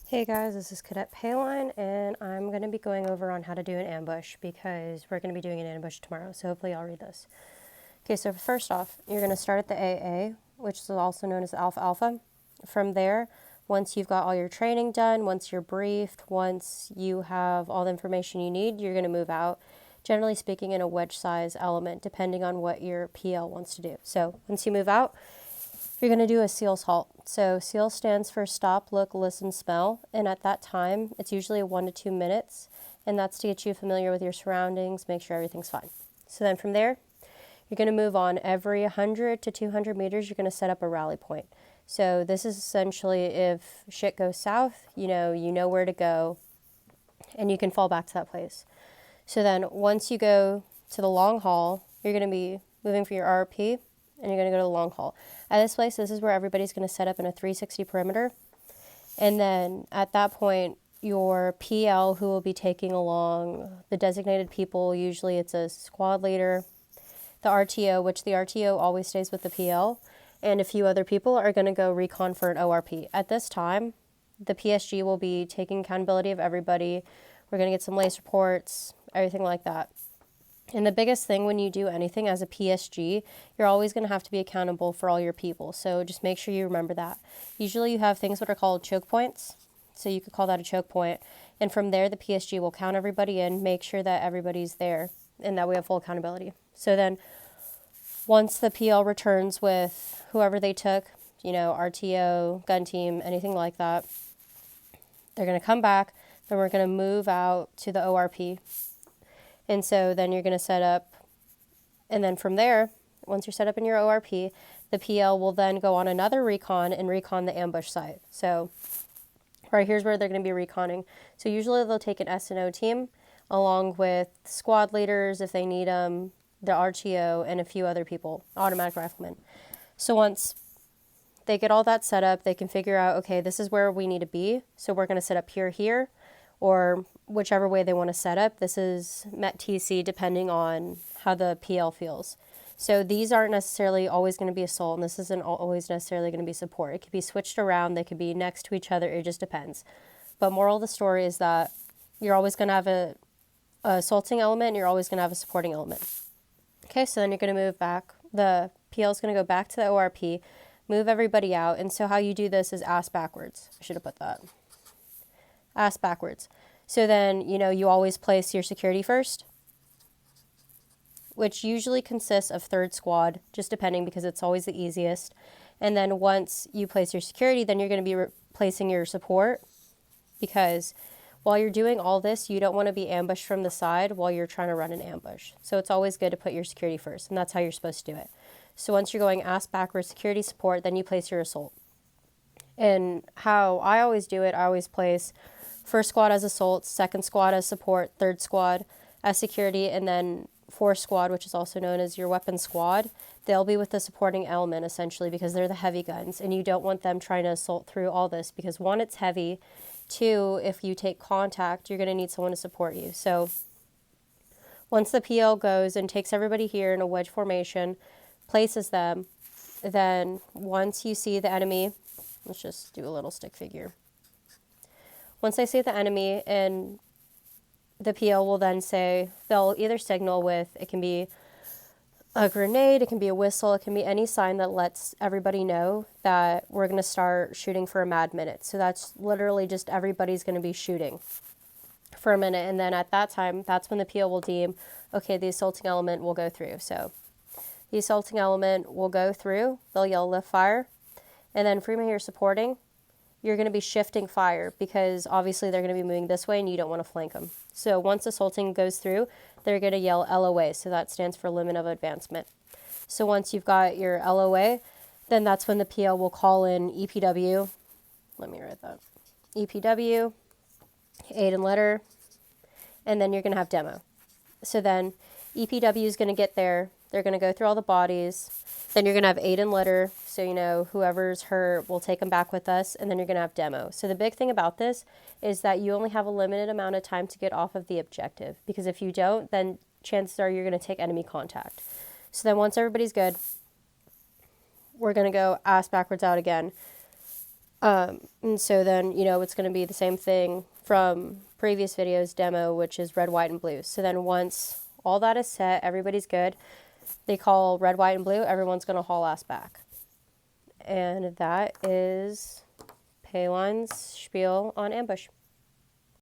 Hey guys, this is Cadet Payline, and I'm going to be going over on how to do an ambush because we're going to be doing an ambush tomorrow, so hopefully I'll read this. Okay, so first off, you're going to start at the AA, which is also known as Alpha Alpha. From there, once you've got all your training done, once you're briefed, once you have all the information you need, you're going to move out, generally speaking in a wedge size element, depending on what your PL wants to do. So once you move out, you're going to do a SEAL's halt. So SEAL stands for stop, look, listen, smell. And at that time, it's usually 1 to 2 minutes. And that's to get you familiar with your surroundings, make sure everything's fine. So then from there, you're going to move on. Every 100 to 200 meters, you're going to set up a rally point. So this is essentially if shit goes south, you know where to go, and you can fall back to that place. So then once you go to the long haul, you're going to be moving for your RP, and you're going to go to the long haul. At this place, this is where everybody's going to set up in a 360 perimeter. And then at that point, your PL, who will be taking along the designated people, usually it's a squad leader, the RTO, which the RTO always stays with the PL, and a few other people are going to go recon for an ORP. At this time, the PSG will be taking accountability of everybody. We're going to get some lace reports, everything like that. And the biggest thing when you do anything as a PSG, you're always going to have to be accountable for all your people. So just make sure you remember that. Usually you have things that are called choke points. So you could call that a choke point. And from there, the PSG will count everybody in, make sure that everybody's there, and that we have full accountability. So then once the PL returns with whoever they took, RTO, gun team, anything like that, they're going to come back. Then we're going to move out to the ORP. And so then you're going to set up, and then from there, once you're set up in your ORP, the PL will then go on another recon and recon the ambush site. So right here's where they're going to be reconning. So usually they'll take an S&O team along with squad leaders if they need them, the RTO, and a few other people, automatic riflemen. So once they get all that set up, they can figure out, okay, this is where we need to be. So we're going to set up here, or whichever way they want to set up. This is Met TC depending on how the PL feels. So these aren't necessarily always going to be assault, and this isn't always necessarily going to be support. It could be switched around. They could be next to each other. It just depends. But moral of the story is that you're always going to have a assaulting element, and you're always going to have a supporting element. Okay, so then you're going to move back. The PL is going to go back to the ORP, move everybody out. And so how you do this is ass backwards. I should have put that. Ass backwards. So then, you always place your security first, which usually consists of third squad, just depending because it's always the easiest. And then once you place your security, then you're going to be placing your support, because while you're doing all this, you don't want to be ambushed from the side while you're trying to run an ambush. So it's always good to put your security first, and that's how you're supposed to do it. So once you're going ass backwards security support, then you place your assault. And how I always do it, I always place first squad as assault, second squad as support, third squad as security, and then fourth squad, which is also known as your weapon squad. They'll be with the supporting element, essentially, because they're the heavy guns, and you don't want them trying to assault through all this, because one, it's heavy. Two, if you take contact, you're going to need someone to support you. So once the PL goes and takes everybody here in a wedge formation, places them, then once you see the enemy, let's just do a little stick figure. Once they see the enemy, and the PL will then say, they'll either signal with, it can be a grenade, it can be a whistle, it can be any sign that lets everybody know that we're going to start shooting for a mad minute. So that's literally just everybody's going to be shooting for a minute. And then at that time, that's when the PL will deem, okay, the assaulting element will go through. So the assaulting element will go through, they'll yell lift fire. And then from here supporting, you're going to be shifting fire, because obviously they're going to be moving this way and you don't want to flank them. So once assaulting goes through, they're going to yell LOA. So that stands for limit of advancement. So once you've got your LOA, then that's when the PL will call in EPW. Let me write that. EPW, aid and letter, and then you're going to have demo. So then EPW is going to get there. They're going to go through all the bodies. Then you're going to have aid and litter. So, whoever's hurt, we'll take them back with us. And then you're going to have demo. So the big thing about this is that you only have a limited amount of time to get off of the objective. Because if you don't, then chances are you're going to take enemy contact. So then once everybody's good, we're going to go ass backwards out again. And so then, you know, it's going to be the same thing from previous videos demo, which is red, white, and blue. So then once all that is set, everybody's good, they call red, white, and blue, everyone's going to haul ass back. And that is Payline's spiel on ambush.